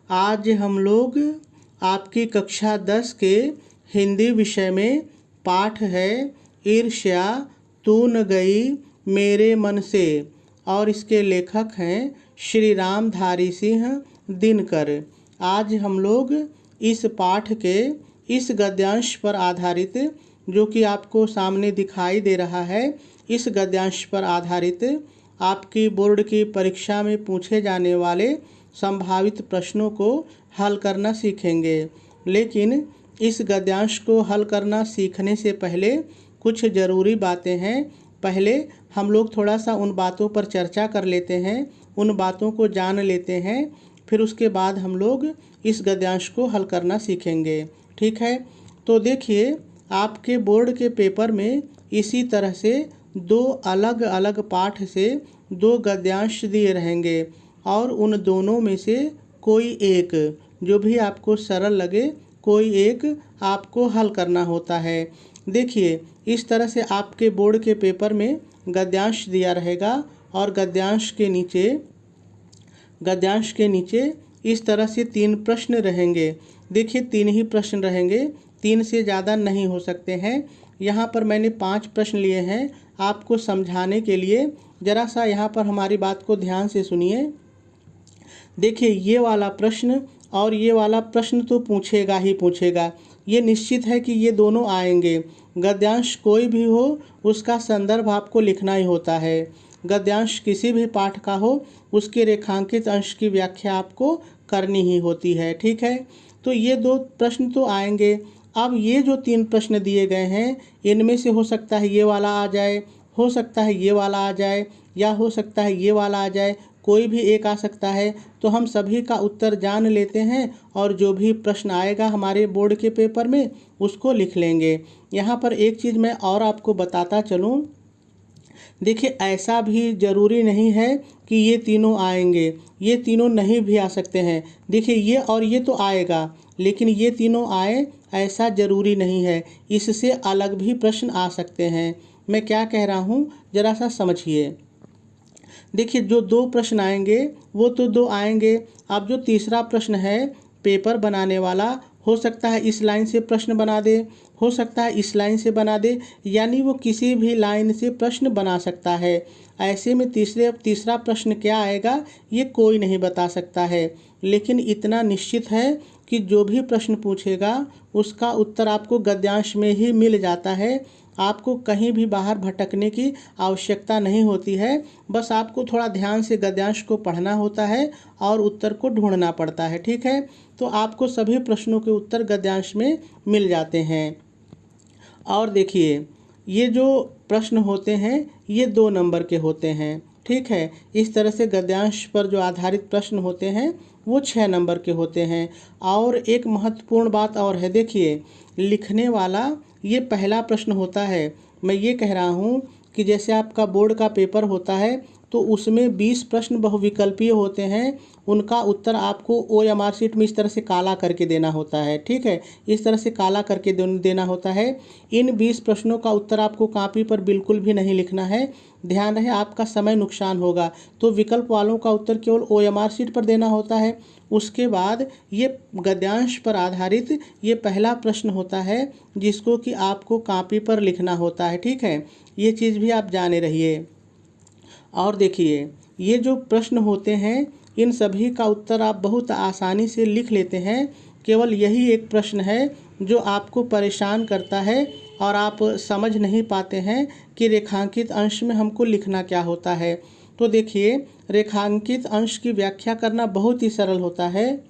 आज हम लोग आपकी कक्षा 10 के हिंदी विषय में पाठ है ईर्ष्या तू न गई मेरे मन से, और इसके लेखक हैं श्री रामधारी सिंह दिनकर। आज हम लोग इस पाठ के इस गद्यांश पर आधारित, जो कि आपको सामने दिखाई दे रहा है, इस गद्यांश पर आधारित आपकी बोर्ड की परीक्षा में पूछे जाने वाले संभावित प्रश्नों को हल करना सीखेंगे। लेकिन इस गद्यांश को हल करना सीखने से पहले कुछ ज़रूरी बातें हैं। पहले हम लोग थोड़ा सा उन बातों पर चर्चा कर लेते हैं, उन बातों को जान लेते हैं, फिर उसके बाद हम लोग इस गद्यांश को हल करना सीखेंगे। ठीक है, तो देखिए आपके बोर्ड के पेपर में इसी तरह से दो अलग अलग पाठ से दो गद्यांश दिए रहेंगे, और उन दोनों में से कोई एक, जो भी आपको सरल लगे, कोई एक आपको हल करना होता है। देखिए इस तरह से आपके बोर्ड के पेपर में गद्यांश दिया रहेगा, और गद्यांश के नीचे इस तरह से 3 प्रश्न रहेंगे। देखिए 3 ही प्रश्न रहेंगे, 3 से ज़्यादा नहीं हो सकते हैं। यहाँ पर मैंने 5 प्रश्न लिए हैं आपको समझाने के लिए। ज़रा सा यहाँ पर हमारी बात को ध्यान से सुनिए। देखिए ये वाला प्रश्न और ये वाला प्रश्न तो पूछेगा ही पूछेगा, ये निश्चित है कि ये दोनों आएंगे। गद्यांश कोई भी हो उसका संदर्भ आपको लिखना ही होता है। गद्यांश किसी भी पाठ का हो उसके रेखांकित अंश की व्याख्या आपको करनी ही होती है। ठीक है, तो ये 2 प्रश्न तो आएंगे। अब ये जो 3 प्रश्न दिए गए हैं, इनमें से हो सकता है ये वाला आ जाए, हो सकता है ये वाला आ जाए, या हो सकता है ये वाला आ जाए, कोई भी एक आ सकता है। तो हम सभी का उत्तर जान लेते हैं और जो भी प्रश्न आएगा हमारे बोर्ड के पेपर में उसको लिख लेंगे। यहाँ पर एक चीज़ मैं और आपको बताता चलूँ। देखिए ऐसा भी ज़रूरी नहीं है कि ये तीनों आएंगे, ये तीनों नहीं भी आ सकते हैं। देखिए ये और ये तो आएगा, लेकिन ये तीनों आए ऐसा ज़रूरी नहीं है, इससे अलग भी प्रश्न आ सकते हैं। मैं क्या कह रहा हूँ ज़रा सा समझिए। देखिए जो 2 प्रश्न आएंगे वो तो 2 आएंगे। अब जो तीसरा प्रश्न है पेपर बनाने वाला, हो सकता है इस लाइन से प्रश्न बना दे, हो सकता है इस लाइन से बना दे, यानी वो किसी भी लाइन से प्रश्न बना सकता है। ऐसे में तीसरा प्रश्न क्या आएगा ये कोई नहीं बता सकता है। लेकिन इतना निश्चित है कि जो भी प्रश्न पूछेगा उसका उत्तर आपको गद्यांश में ही मिल जाता है। आपको कहीं भी बाहर भटकने की आवश्यकता नहीं होती है, बस आपको थोड़ा ध्यान से गद्यांश को पढ़ना होता है और उत्तर को ढूंढना पड़ता है। ठीक है, तो आपको सभी प्रश्नों के उत्तर गद्यांश में मिल जाते हैं। और देखिए ये जो प्रश्न होते हैं ये 2 नंबर के होते हैं। ठीक है, इस तरह से गद्यांश पर जो आधारित प्रश्न होते हैं वो 6 नंबर के होते हैं। और एक महत्वपूर्ण बात और है, देखिए लिखने वाला ये पहला प्रश्न होता है। मैं ये कह रहा हूँ कि जैसे आपका बोर्ड का पेपर होता है तो उसमें 20 प्रश्न बहुविकल्पीय होते हैं, उनका उत्तर आपको OMR शीट में इस तरह से काला करके देना होता है। ठीक है, इस तरह से काला करके देना होता है। इन 20 प्रश्नों का उत्तर आपको कॉपी पर बिल्कुल भी नहीं लिखना है, ध्यान रहे आपका समय नुकसान होगा। तो विकल्प वालों का उत्तर केवल OMR शीट पर देना होता है। उसके बाद ये गद्यांश पर आधारित ये पहला प्रश्न होता है जिसको कि आपको कॉपी पर लिखना होता है। ठीक है, ये चीज़ भी आप जाने रहिए। और देखिए ये जो प्रश्न होते हैं इन सभी का उत्तर आप बहुत आसानी से लिख लेते हैं। केवल यही एक प्रश्न है जो आपको परेशान करता है और आप समझ नहीं पाते हैं कि रेखांकित अंश में हमको लिखना क्या होता है। तो देखिए रेखांकित अंश की व्याख्या करना बहुत ही सरल होता है,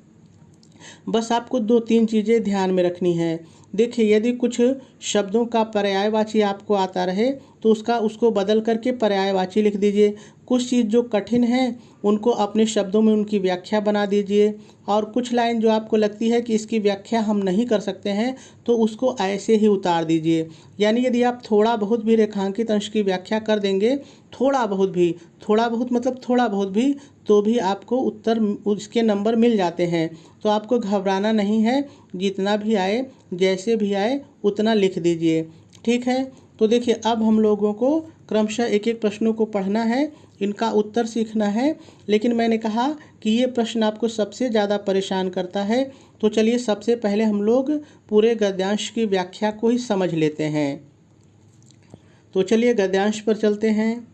बस आपको 2-3 चीज़ें ध्यान में रखनी है। देखिए यदि कुछ शब्दों का पर्यायवाची आपको आता रहे तो उसको बदल करके पर्यायवाची लिख दीजिए। कुछ चीज़ जो कठिन है उनको अपने शब्दों में उनकी व्याख्या बना दीजिए, और कुछ लाइन जो आपको लगती है कि इसकी व्याख्या हम नहीं कर सकते हैं तो उसको ऐसे ही उतार दीजिए। यानी यदि आप थोड़ा बहुत भी रेखांकित अंश की व्याख्या कर देंगे, थोड़ा बहुत मतलब थोड़ा बहुत भी, तो भी आपको उत्तर उसके नंबर मिल जाते हैं। तो आपको घबराना नहीं है, जितना भी आए जैसे भी आए उतना लिख दीजिए। ठीक है, तो देखिए अब हम लोगों को क्रमशः एक एक प्रश्नों को पढ़ना है इनका उत्तर सीखना है। लेकिन मैंने कहा कि ये प्रश्न आपको सबसे ज़्यादा परेशान करता है, तो चलिए सबसे पहले हम लोग पूरे गद्यांश की व्याख्या को ही समझ लेते हैं। तो चलिए गद्यांश पर चलते हैं।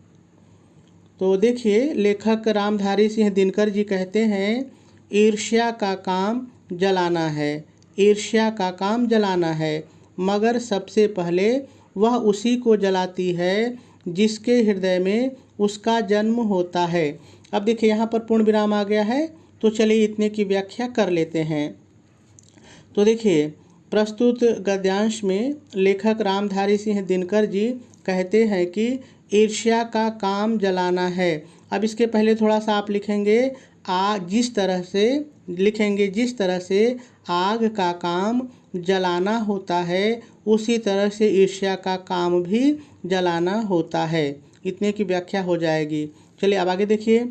तो देखिए, लेखक रामधारी सिंह दिनकर जी कहते हैं, ईर्ष्या का काम जलाना है, ईर्ष्या का काम जलाना है, मगर सबसे पहले वह उसी को जलाती है जिसके हृदय में उसका जन्म होता है। अब देखिए यहाँ पर पूर्ण विराम आ गया है, तो चलिए इतने की व्याख्या कर लेते हैं। तो देखिए, प्रस्तुत गद्यांश में लेखक रामधारी सिंह दिनकर जी कहते हैं कि ईर्ष्या का काम जलाना है। अब इसके पहले थोड़ा सा आप लिखेंगे जिस तरह से आग का काम जलाना होता है, उसी तरह से ईर्ष्या का काम भी जलाना होता है। इतने की व्याख्या हो जाएगी। चलिए अब आगे देखिए,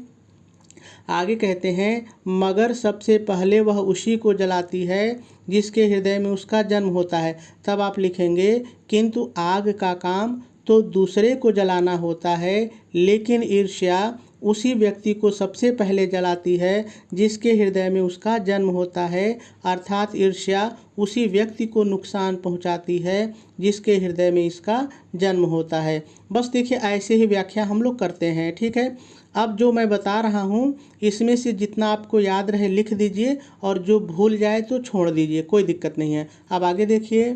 आगे कहते हैं, मगर सबसे पहले वह उसी को जलाती है जिसके हृदय में उसका जन्म होता है। तब आप लिखेंगे, किंतु आग का काम तो दूसरे को जलाना होता है, लेकिन ईर्ष्या उसी व्यक्ति को सबसे पहले जलाती है जिसके हृदय में उसका जन्म होता है। अर्थात ईर्ष्या उसी व्यक्ति को नुकसान पहुंचाती है जिसके हृदय में इसका जन्म होता है। बस देखिए, ऐसे ही व्याख्या हम लोग करते हैं। ठीक है, अब जो मैं बता रहा हूँ इसमें से जितना आपको याद रहे लिख दीजिए, और जो भूल जाए तो छोड़ दीजिए, कोई दिक्कत नहीं है। अब आगे देखिए,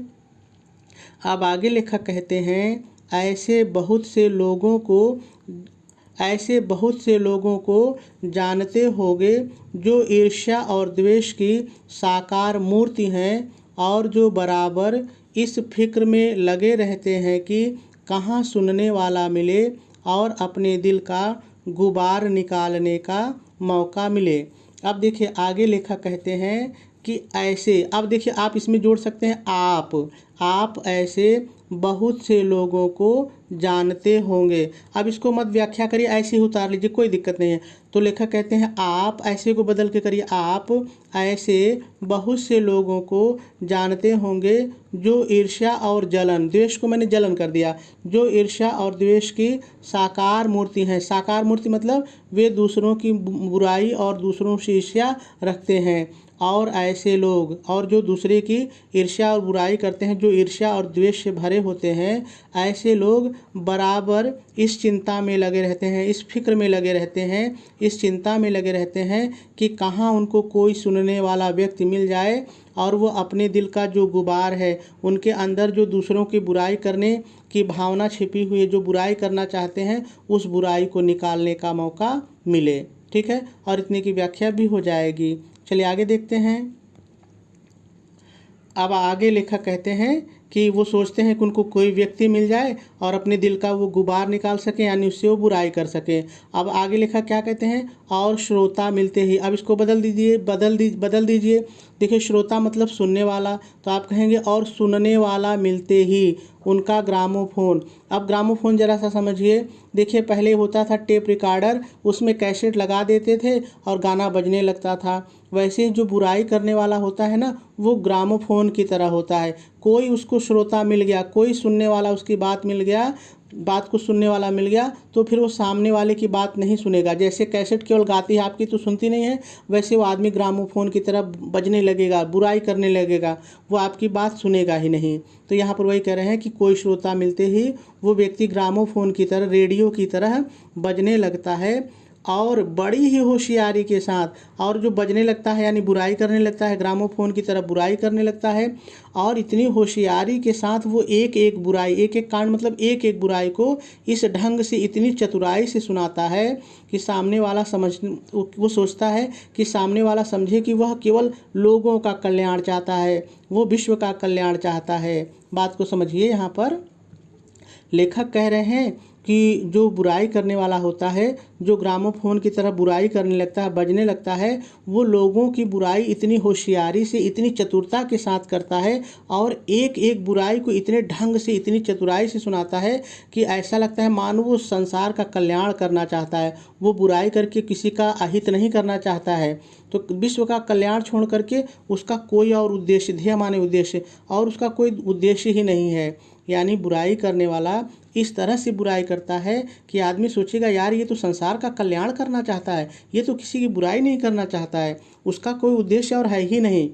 अब आगे लेखक कहते हैं, ऐसे बहुत से लोगों को जानते होंगे जो ईर्ष्या और द्वेष की साकार मूर्ति हैं, और जो बराबर इस फिक्र में लगे रहते हैं कि कहाँ सुनने वाला मिले और अपने दिल का गुबार निकालने का मौका मिले। अब देखिए आगे लेखक कहते हैं कि ऐसे, अब देखिए आप इसमें जोड़ सकते हैं आप ऐसे बहुत से लोगों को जानते होंगे। अब इसको मत व्याख्या करिए, ऐसे ही उतार लीजिए, कोई दिक्कत नहीं है। तो लेखक कहते हैं, आप ऐसे को बदल के करिए, आप ऐसे बहुत से लोगों को जानते होंगे जो ईर्ष्या और जलन, द्वेष को मैंने जलन कर दिया, जो ईर्ष्या और द्वेष की साकार मूर्ति हैं। साकार मूर्ति मतलब वे दूसरों की बुराई और दूसरों से ईर्ष्या रखते हैं। और ऐसे लोग, और जो दूसरे की ईर्ष्या और बुराई करते हैं, जो ईर्ष्या और द्वेष से भरे होते हैं, ऐसे लोग बराबर इस चिंता में लगे रहते हैं, इस फिक्र में लगे रहते हैं, इस चिंता में लगे रहते हैं कि कहाँ उनको कोई सुनने वाला व्यक्ति मिल जाए और वो अपने दिल का जो गुबार है, उनके अंदर जो दूसरों की बुराई करने की भावना छिपी हुई है, जो बुराई करना चाहते हैं, उस बुराई को निकालने का मौका मिले। ठीक है, और इतने की व्याख्या भी हो जाएगी। चलिए आगे देखते हैं। अब आगे लेखक कहते हैं कि वो सोचते हैं कि उनको कोई व्यक्ति मिल जाए और अपने दिल का वो गुबार निकाल सके, यानी उससे वो बुराई कर सके। अब आगे लेखक क्या कहते हैं, और श्रोता मिलते ही। अब इसको बदल दीजिए। देखिए, श्रोता मतलब सुनने वाला, तो आप कहेंगे और सुनने वाला मिलते ही उनका ग्रामोफोन। अब ग्रामोफोन जरा सा समझिए। देखिए, पहले होता था टेप रिकॉर्डर, उसमें कैसेट लगा देते थे और गाना बजने लगता था। वैसे जो बुराई करने वाला होता है ना, वो ग्रामोफोन की तरह होता है। कोई उसको श्रोता मिल गया, कोई सुनने वाला उसकी बात को सुनने वाला मिल गया, तो फिर वो सामने वाले की बात नहीं सुनेगा। जैसे कैसेट केवल गाती है, आपकी तो सुनती नहीं है, वैसे वो आदमी ग्रामोफोन की तरह बजने लगेगा, बुराई करने लगेगा, वो आपकी बात सुनेगा ही नहीं। तो यहाँ पर वही कह रहे हैं कि कोई श्रोता मिलते ही वो व्यक्ति ग्रामोफोन की तरह, रेडियो की तरह बजने लगता है, और बड़ी ही होशियारी के साथ। और जो बजने लगता है यानी बुराई करने लगता है, ग्रामोफोन की तरह बुराई करने लगता है, और इतनी होशियारी के साथ वो एक एक कांड मतलब एक एक बुराई को इस ढंग से, इतनी चतुराई से सुनाता है कि सामने वाला वो सोचता है कि सामने वाला समझे कि वह केवल लोगों का कल्याण चाहता है, वो विश्व का कल्याण चाहता है। बात को समझिए। यहाँ पर लेखक कह रहे हैं कि जो बुराई करने वाला होता है, जो ग्रामोफोन की तरह बुराई करने लगता है, बजने लगता है, वो लोगों की बुराई इतनी होशियारी से, इतनी चतुरता के साथ करता है, और एक एक बुराई को इतने ढंग से, इतनी चतुराई से सुनाता है कि ऐसा लगता है मानो वो संसार का कल्याण करना चाहता है। वो बुराई करके किसी का अहित नहीं करना चाहता है। तो विश्व का कल्याण छोड़ करके उसका कोई और उद्देश्य, ध्येय माने उद्देश्य, और उसका कोई उद्देश्य ही नहीं है। यानी बुराई करने वाला इस तरह से बुराई करता है कि आदमी सोचेगा यार ये तो संसार का कल्याण करना चाहता है, ये तो किसी की बुराई नहीं करना चाहता है, उसका कोई उद्देश्य और है ही नहीं।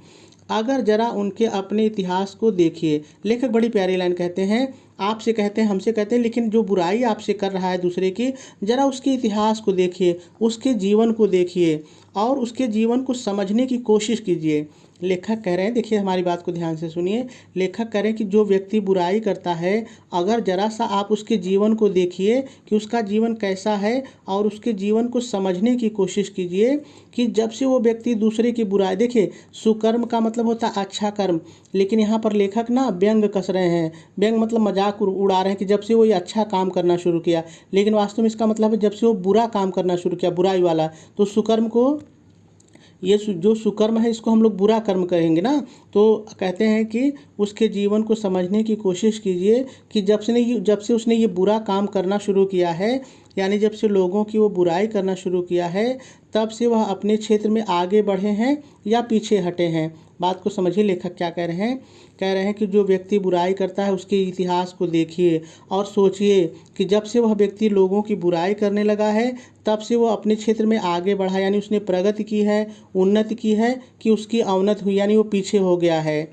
अगर जरा उनके अपने इतिहास को देखिए, लेखक बड़ी प्यारी लाइन कहते हैं, आपसे कहते हैं, हमसे कहते हैं, लेकिन जो बुराई आपसे कर रहा है दूसरे की, जरा उसके इतिहास को देखिए, उसके जीवन को देखिए और उसके जीवन को समझने की कोशिश कीजिए। लेखक कह रहे हैं, देखिए हमारी बात को ध्यान से सुनिए, लेखक कह रहे हैं कि जो व्यक्ति बुराई करता है, अगर जरा सा आप उसके जीवन को देखिए कि उसका जीवन कैसा है और उसके जीवन को समझने की कोशिश कीजिए कि जब से वो व्यक्ति दूसरे की बुराई, देखिए सुकर्म का मतलब होता है अच्छा कर्म, लेकिन यहाँ पर लेखक ना व्यंग कस रहे हैं, व्यंग मतलब मजाक उड़ा रहे हैं कि जब से वो ये अच्छा काम करना शुरू किया, लेकिन वास्तव में इसका मतलब है जब से वो बुरा काम करना शुरू किया, बुराई वाला। तो सुकर्म को, ये जो सुकर्म है इसको हम लोग बुरा कर्म कहेंगे ना। तो कहते हैं कि उसके जीवन को समझने की कोशिश कीजिए कि जब से उसने ये बुरा काम करना शुरू किया है, यानी जब से लोगों की वो बुराई करना शुरू किया है, तब से वह अपने क्षेत्र में आगे बढ़े हैं या पीछे हटे हैं। बात को समझिए, लेखक क्या कह रहे हैं, कह रहे हैं कि जो व्यक्ति बुराई करता है उसके इतिहास को देखिए और सोचिए कि जब से वह व्यक्ति लोगों की बुराई करने लगा है, तब से वो अपने क्षेत्र में आगे बढ़ा, यानी उसने प्रगति की है, उन्नति की है, कि उसकी अवनति हुई, यानी वो पीछे हो गया है।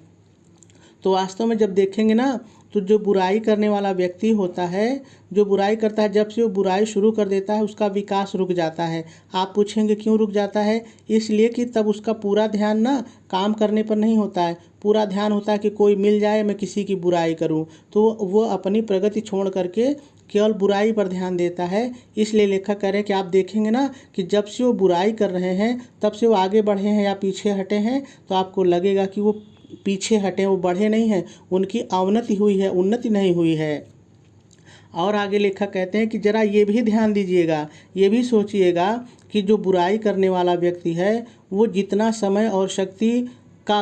तो वास्तव में जब देखेंगे ना, तो जो बुराई करने वाला व्यक्ति होता है, जो बुराई करता है, जब से वो बुराई शुरू कर देता है उसका विकास रुक जाता है। आप पूछेंगे क्यों रुक जाता है? इसलिए कि तब उसका पूरा ध्यान ना काम करने पर नहीं होता है, पूरा ध्यान होता है कि कोई मिल जाए मैं किसी की बुराई करूं, तो वो अपनी प्रगति छोड़ करके केवल बुराई पर ध्यान देता है। इसलिए लेखक कह रहे हैं कि आप देखेंगे ना कि जब से वो बुराई कर रहे हैं तब से वो आगे बढ़े हैं या पीछे हटे हैं, तो आपको लगेगा कि वो पीछे हटे, वो बढ़े नहीं हैं, उनकी अवनति हुई है, उन्नति नहीं हुई है। और आगे लेखक कहते हैं कि जरा ये भी ध्यान दीजिएगा, ये भी सोचिएगा कि जो बुराई करने वाला व्यक्ति है वो जितना समय और शक्ति का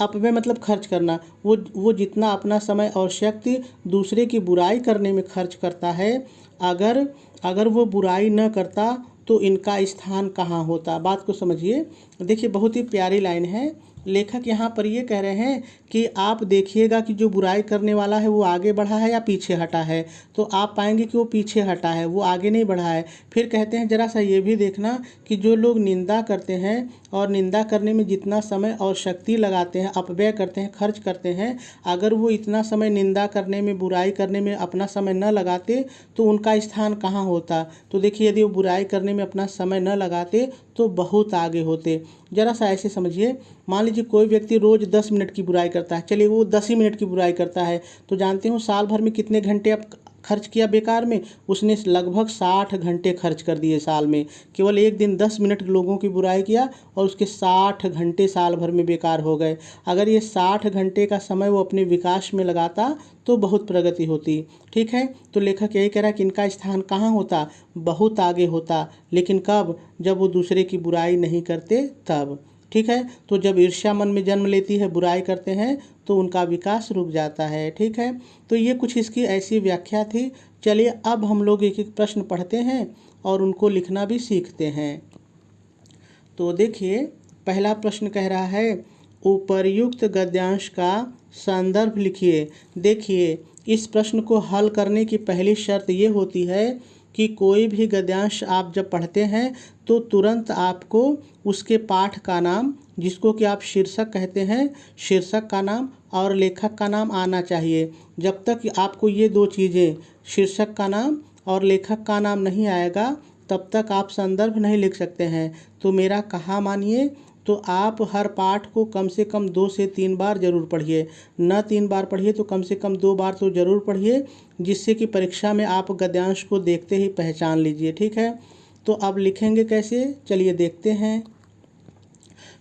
अपव्यय मतलब खर्च करना, वो जितना अपना समय और शक्ति दूसरे की बुराई करने में खर्च करता है, अगर वो बुराई न करता तो इनका स्थान कहाँ होता। बात को समझिए, देखिए बहुत ही प्यारी लाइन है। लेखक यहाँ पर ये कह रहे हैं कि आप देखिएगा कि जो बुराई करने वाला है वो आगे बढ़ा है या पीछे हटा है, तो आप पाएंगे कि वो पीछे हटा है, वो आगे नहीं बढ़ा है। फिर कहते हैं जरा सा ये भी देखना कि जो लोग निंदा करते हैं और निंदा करने में जितना समय और शक्ति लगाते हैं, अपव्यय करते हैं, खर्च करते हैं, अगर वो इतना समय निंदा करने में, बुराई करने में अपना समय न लगाते तो उनका स्थान कहाँ होता। तो देखिए यदि वो बुराई करने में अपना समय न लगाते तो बहुत आगे होते। जरा सा ऐसे समझिए, मान लीजिए कोई व्यक्ति रोज़ 10 मिनट की बुराई करता है, चलिए वो 10 ही मिनट की बुराई करता है, तो जानते हो साल भर में कितने घंटे अब खर्च किया बेकार में? उसने लगभग 60 घंटे खर्च कर दिए साल में। केवल एक दिन 10 मिनट लोगों की बुराई किया और उसके 60 घंटे साल भर में बेकार हो गए। अगर ये 60 घंटे का समय वो अपने विकास में लगाता तो बहुत प्रगति होती। ठीक है, तो लेखक यही कह रहा है कि इनका स्थान कहाँ होता, बहुत आगे होता। लेकिन कब? जब वो दूसरे की बुराई नहीं करते तब। ठीक है, तो जब ईर्ष्या मन में जन्म लेती है, बुराई करते हैं, तो उनका विकास रुक जाता है। ठीक है, तो ये कुछ इसकी ऐसी व्याख्या थी। चलिए अब हम लोग एक एक प्रश्न पढ़ते हैं और उनको लिखना भी सीखते हैं। तो देखिए पहला प्रश्न कह रहा है, उपर्युक्त गद्यांश का संदर्भ लिखिए। देखिए इस प्रश्न को हल करने की पहली शर्त ये होती है कि कोई भी गद्यांश आप जब पढ़ते हैं तो तुरंत आपको उसके पाठ का नाम, जिसको कि आप शीर्षक कहते हैं, शीर्षक का नाम और लेखक का नाम आना चाहिए। जब तक आपको ये दो चीज़ें, शीर्षक का नाम और लेखक का नाम नहीं आएगा, तब तक आप संदर्भ नहीं लिख सकते हैं। तो मेरा कहा मानिए, तो आप हर पाठ को कम से कम 2 से 3 बार ज़रूर पढ़िए। न 3 बार पढ़िए तो कम से कम 2 बार तो ज़रूर पढ़िए, जिससे कि परीक्षा में आप गद्यांश को देखते ही पहचान लीजिए। ठीक है, तो अब लिखेंगे कैसे, चलिए देखते हैं।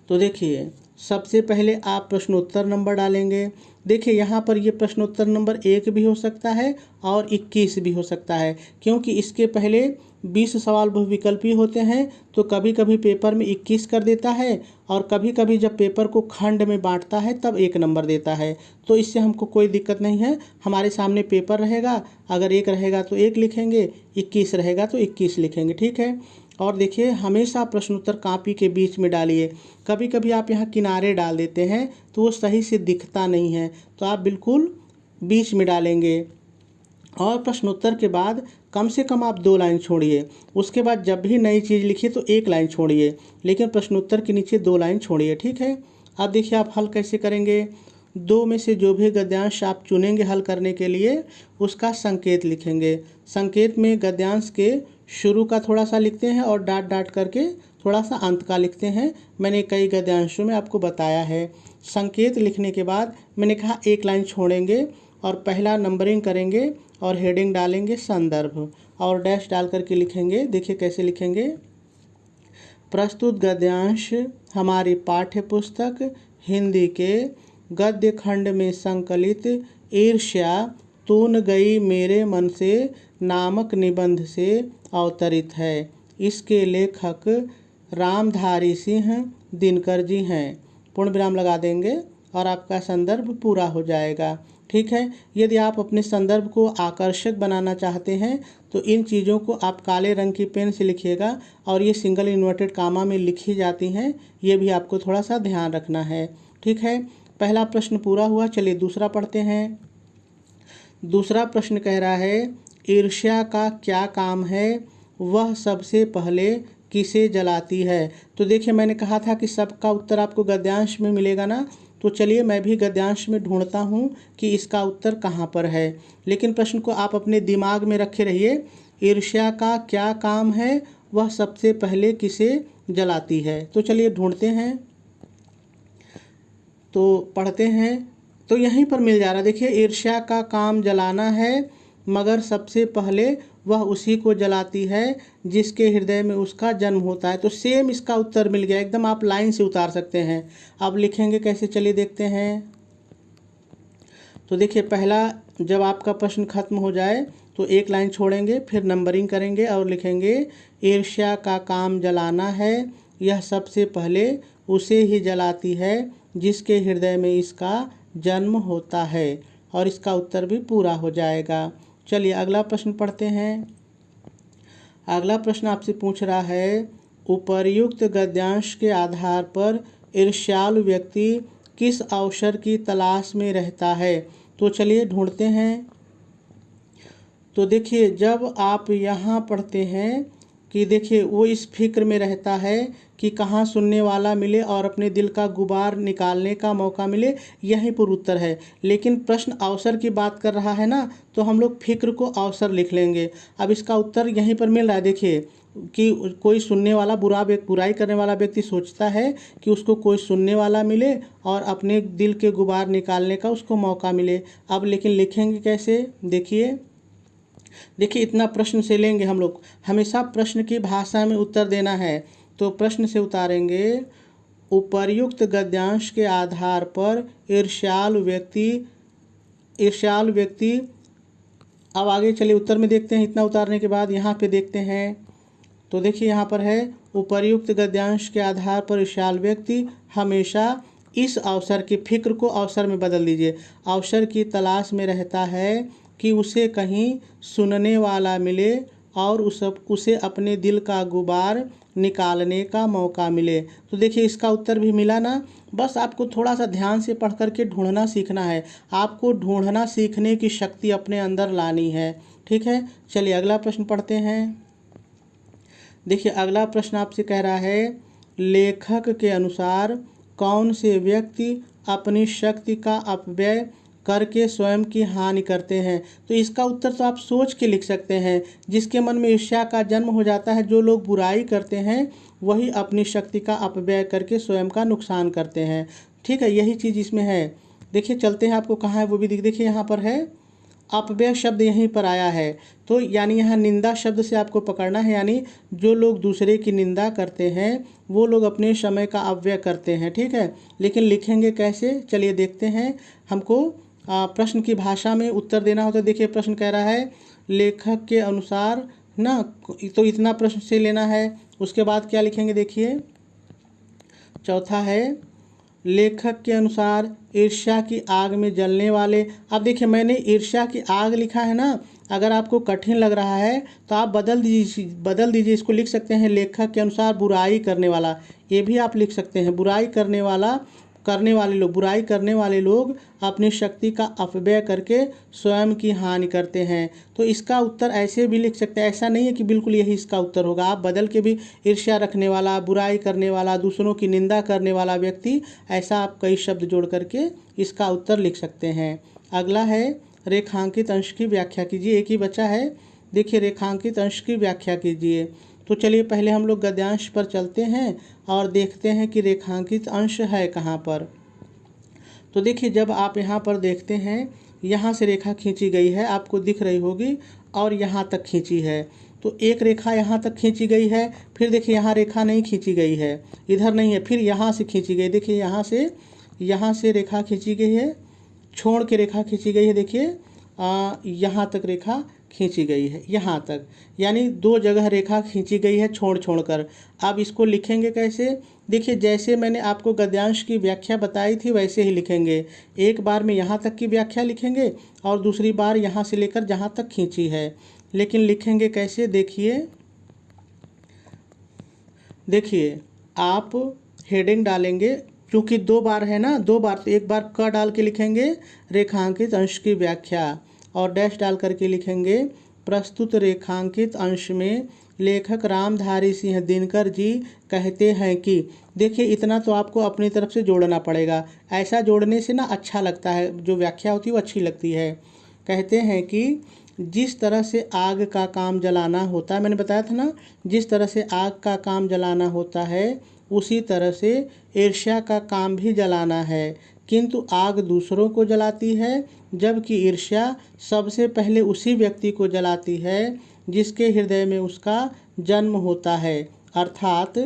तो देखिए सबसे पहले आप प्रश्नोत्तर नंबर डालेंगे। देखिए यहाँ पर ये प्रश्नोत्तर नंबर 1 भी हो सकता है और 21 भी हो सकता है, क्योंकि इसके पहले 20 सवाल बहुविकल्पी होते हैं। तो कभी कभी पेपर में 21 कर देता है और कभी कभी जब पेपर को खंड में बांटता है तब 1 नंबर देता है। तो इससे हमको कोई दिक्कत नहीं है, हमारे सामने पेपर रहेगा, अगर 1 रहेगा तो 1 लिखेंगे, 21 रहेगा तो 21 लिखेंगे। ठीक है, और देखिए हमेशा प्रश्नोत्तर कॉपी के बीच में डालिए। कभी कभी आप यहाँ किनारे डाल देते हैं तो वो सही से दिखता नहीं है, तो आप बिल्कुल बीच में डालेंगे और प्रश्नोत्तर के बाद कम से कम आप 2 लाइन छोड़िए। उसके बाद जब भी नई चीज़ लिखिए तो 1 लाइन छोड़िए, लेकिन प्रश्नोत्तर के नीचे 2 लाइन छोड़िए, ठीक है। अब देखिए आप हल कैसे करेंगे। 2 में से जो भी गद्यांश आप चुनेंगे हल करने के लिए उसका संकेत लिखेंगे। संकेत में गद्यांश के शुरू का थोड़ा सा लिखते हैं और डाट डाट करके थोड़ा सा अंत का लिखते हैं। मैंने कई गद्यांशों में आपको बताया है। संकेत लिखने के बाद मैंने कहा 1 लाइन छोड़ेंगे और पहला नंबरिंग करेंगे और हेडिंग डालेंगे संदर्भ और डैश डाल करके लिखेंगे। देखिए कैसे लिखेंगे। प्रस्तुत गद्यांश हमारी पाठ्य पुस्तक हिंदी के गद्य खंड में संकलित ईर्ष्या तून गई मेरे मन से नामक निबंध से अवतरित है। इसके लेखक रामधारी सिंह दिनकर जी हैं। पूर्ण विराम लगा देंगे और आपका संदर्भ पूरा हो जाएगा, ठीक है। यदि आप अपने संदर्भ को आकर्षक बनाना चाहते हैं तो इन चीज़ों को आप काले रंग की पेन से लिखिएगा और ये सिंगल इन्वर्टेड कामा में लिखी जाती हैं, ये भी आपको थोड़ा सा ध्यान रखना है, ठीक है। पहला प्रश्न पूरा हुआ। चलिए दूसरा पढ़ते हैं। दूसरा प्रश्न कह रहा है ईर्ष्या का क्या काम है, वह सबसे पहले किसे जलाती है। तो देखिए मैंने कहा था कि सबका उत्तर आपको गद्यांश में मिलेगा ना, तो चलिए मैं भी गद्यांश में ढूंढता हूँ कि इसका उत्तर कहाँ पर है। लेकिन प्रश्न को आप अपने दिमाग में रखे रहिए। ईर्ष्या का क्या काम है, वह सबसे पहले किसे जलाती है। तो चलिए ढूंढते हैं, तो पढ़ते हैं। तो यहीं पर मिल जा रहा है। देखिए ईर्ष्या का काम जलाना है, मगर सबसे पहले वह उसी को जलाती है जिसके हृदय में उसका जन्म होता है। तो सेम इसका उत्तर मिल गया, एकदम आप लाइन से उतार सकते हैं। अब लिखेंगे कैसे, चलिए देखते हैं। तो देखिए पहला, जब आपका प्रश्न खत्म हो जाए तो 1 लाइन छोड़ेंगे, फिर नंबरिंग करेंगे और लिखेंगे ईर्ष्या का काम जलाना है, यह सबसे पहले उसे ही जलाती है जिसके हृदय में इसका जन्म होता है, और इसका उत्तर भी पूरा हो जाएगा। चलिए अगला प्रश्न पढ़ते हैं। अगला प्रश्न आपसे पूछ रहा है उपर्युक्त गद्यांश के आधार पर ईर्ष्यालु व्यक्ति किस अवसर की तलाश में रहता है। तो चलिए ढूंढते हैं। तो देखिए जब आप यहाँ पढ़ते हैं कि देखिए वो इस फिक्र में रहता है कि कहाँ सुनने वाला मिले और अपने दिल का गुबार निकालने का मौका मिले, यहीं पर उत्तर है। लेकिन प्रश्न अवसर की बात कर रहा है ना, तो हम लोग फिक्र को अवसर लिख लेंगे। अब इसका उत्तर यहीं पर मिल रहा है। देखिए कि कोई सुनने वाला बुराई करने वाला व्यक्ति सोचता है कि उसको कोई सुनने वाला मिले और अपने दिल के गुबार निकालने का उसको मौका मिले। अब लेकिन लिखेंगे कैसे, देखिए इतना प्रश्न से लेंगे हम लोग। हमेशा प्रश्न की भाषा में उत्तर देना है, तो प्रश्न से उतारेंगे उपर्युक्त गद्यांश के आधार पर ईर्ष्यालु व्यक्ति। अब आगे चलिए उत्तर में देखते हैं। इतना उतारने के बाद यहाँ पे देखते हैं। तो देखिए यहाँ पर है उपर्युक्त गद्यांश के आधार पर ईर्ष्यालु व्यक्ति हमेशा इस अवसर की, फिक्र को अवसर में बदल दीजिए, अवसर की तलाश में रहता है कि उसे कहीं सुनने वाला मिले और उसे अपने दिल का गुबार निकालने का मौका मिले। तो देखिए इसका उत्तर भी मिला ना। बस आपको थोड़ा सा ध्यान से पढ़ करके ढूंढना सीखना है। आपको ढूंढना सीखने की शक्ति अपने अंदर लानी है, ठीक है। चलिए अगला प्रश्न पढ़ते हैं। देखिए अगला प्रश्न आपसे कह रहा है लेखक के अनुसार कौन से व्यक्ति अपनी शक्ति का अपव्यय करके स्वयं की हानि करते हैं। तो इसका उत्तर तो आप सोच के लिख सकते हैं। जिसके मन में ईर्ष्या का जन्म हो जाता है, जो लोग बुराई करते हैं, वही अपनी शक्ति का अपव्यय करके स्वयं का नुकसान करते हैं, ठीक है। यही चीज़ इसमें है। देखिए चलते हैं, आपको कहाँ है वो भी देखिए। यहाँ पर है अपव्यय शब्द यहीं पर आया है, तो यानी यहाँ निंदा शब्द से आपको पकड़ना है। यानी जो लोग दूसरे की निंदा करते हैं वो लोग अपने समय का अपव्यय करते हैं, ठीक है। लेकिन लिखेंगे कैसे, चलिए देखते हैं। हमको प्रश्न की भाषा में उत्तर देना होता है। देखिए प्रश्न कह रहा है लेखक के अनुसार ना, तो इतना प्रश्न से लेना है। उसके बाद क्या लिखेंगे, देखिए चौथा है लेखक के अनुसार ईर्ष्या की आग में जलने वाले। अब देखिए मैंने ईर्ष्या की आग लिखा है ना, अगर आपको कठिन लग रहा है तो आप बदल दीजिए, इसको लिख सकते हैं लेखक के अनुसार बुराई करने वाला। ये भी आप लिख सकते हैं, बुराई करने वाला करने वाले लोग, बुराई करने वाले लोग अपनी शक्ति का अपव्यय करके स्वयं की हानि करते हैं। तो इसका उत्तर ऐसे भी लिख सकते हैं, ऐसा नहीं है कि बिल्कुल यही इसका उत्तर होगा, आप बदल के भी ईर्ष्या रखने वाला, बुराई करने वाला, दूसरों की निंदा करने वाला व्यक्ति, ऐसा आप कई शब्द जोड़ करके इसका उत्तर लिख सकते हैं। अगला है रेखांकित अंश की व्याख्या कीजिए। एक ही बचा है, देखिए रेखांकित अंश की व्याख्या कीजिए। तो चलिए पहले हम लोग गद्यांश पर चलते हैं और देखते हैं कि रेखांकित अंश है कहाँ पर। तो देखिए जब आप यहाँ पर देखते हैं, यहाँ से रेखा खींची गई है, आपको दिख रही होगी, और यहाँ तक खींची है। तो एक रेखा यहाँ तक खींची गई है, फिर देखिए यहाँ रेखा नहीं खींची गई है, इधर नहीं है, फिर यहाँ से खींची गई, देखिए यहाँ से रेखा खींची गई है, छोड़ के रेखा खींची गई है, देखिए यहाँ तक रेखा खींची गई है, यहाँ तक, यानी दो जगह रेखा खींची गई है छोड़ कर। अब इसको लिखेंगे कैसे, देखिए जैसे मैंने आपको गद्यांश की व्याख्या बताई थी वैसे ही लिखेंगे। एक बार में यहाँ तक की व्याख्या लिखेंगे और दूसरी बार यहाँ से लेकर जहाँ तक खींची है। लेकिन लिखेंगे कैसे, देखिए आप हेडिंग डालेंगे, क्योंकि दो बार है ना, दो बार, तो एक बार क डाल के लिखेंगे रेखांकित अंश की व्याख्या, और डैश डाल करके लिखेंगे प्रस्तुत रेखांकित अंश में लेखक रामधारी सिंह दिनकर जी कहते हैं कि। देखिए इतना तो आपको अपनी तरफ से जोड़ना पड़ेगा, ऐसा जोड़ने से ना अच्छा लगता है, जो व्याख्या होती है वो अच्छी लगती है। कहते हैं कि जिस तरह से आग का काम जलाना होता है, मैंने बताया था ना, जिस तरह से आग का काम जलाना होता है उसी तरह से ईर्ष्या का काम भी जलाना है, किंतु आग दूसरों को जलाती है, जबकि ईर्ष्या सबसे पहले उसी व्यक्ति को जलाती है जिसके हृदय में उसका जन्म होता है, अर्थात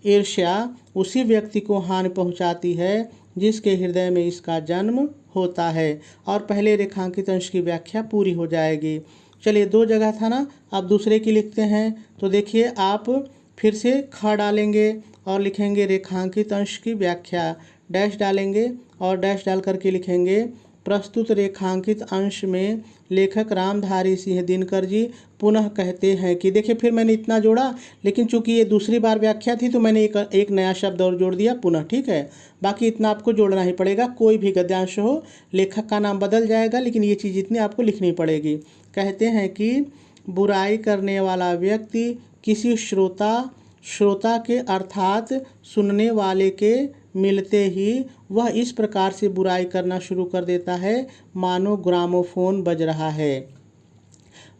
ईर्ष्या उसी व्यक्ति को हानि पहुंचाती है जिसके हृदय में इसका जन्म होता है। और पहले रेखांकित अंश की व्याख्या पूरी हो जाएगी। चलिए दो जगह था ना, अब दूसरे की लिखते हैं। तो देखिए आप फिर से ख डालेंगे और लिखेंगे रेखांकित अंश की व्याख्या, डैश डालेंगे और डैश डाल करके लिखेंगे प्रस्तुत रेखांकित अंश में लेखक रामधारी सिंह दिनकर जी पुनः कहते हैं कि। देखिए फिर मैंने इतना जोड़ा, लेकिन चूंकि ये दूसरी बार व्याख्या थी तो मैंने एक नया शब्द और जोड़ दिया, पुनः, ठीक है। बाकी इतना आपको जोड़ना ही पड़ेगा, कोई भी गद्यांश हो, लेखक का नाम बदल जाएगा लेकिन ये चीज़ इतनी आपको लिखनी पड़ेगी। कहते हैं कि बुराई करने वाला व्यक्ति किसी श्रोता के अर्थात सुनने वाले के मिलते ही वह इस प्रकार से बुराई करना शुरू कर देता है मानो ग्रामोफोन बज रहा है।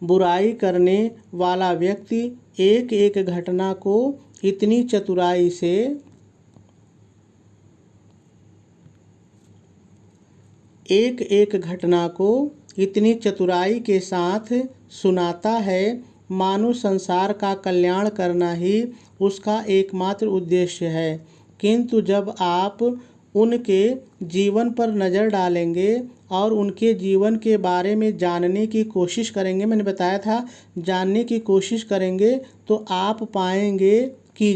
बुराई करने वाला व्यक्ति एक एक घटना को इतनी चतुराई के साथ सुनाता है मानो संसार का कल्याण करना ही उसका एकमात्र उद्देश्य है। किंतु जब आप उनके जीवन पर नज़र डालेंगे और उनके जीवन के बारे में जानने की कोशिश करेंगे, मैंने बताया था जानने की कोशिश करेंगे, तो आप पाएंगे कि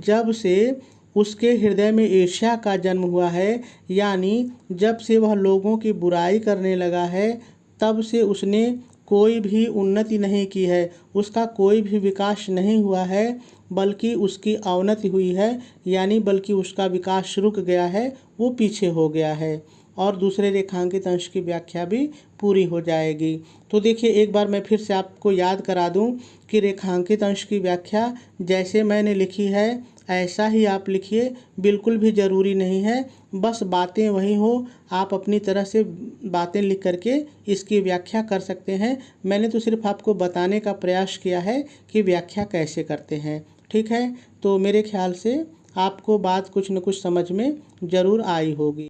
जब से उसके हृदय में ईर्ष्या का जन्म हुआ है, यानी जब से वह लोगों की बुराई करने लगा है, तब से उसने कोई भी उन्नति नहीं की है, उसका कोई भी विकास नहीं हुआ है, बल्कि उसकी अवनति हुई है, यानी बल्कि उसका विकास रुक गया है, वो पीछे हो गया है। और दूसरे रेखांकित अंश की व्याख्या भी पूरी हो जाएगी। तो देखिए एक बार मैं फिर से आपको याद करा दूं कि रेखांकित अंश की व्याख्या जैसे मैंने लिखी है ऐसा ही आप लिखिए, बिल्कुल भी ज़रूरी नहीं है बस बातें वही हो, आप अपनी तरह से बातें लिख करके इसकी व्याख्या कर सकते हैं। मैंने तो सिर्फ आपको बताने का प्रयास किया है कि व्याख्या कैसे करते हैं, ठीक है। तो मेरे ख्याल से आपको बात कुछ न कुछ समझ में ज़रूर आई होगी।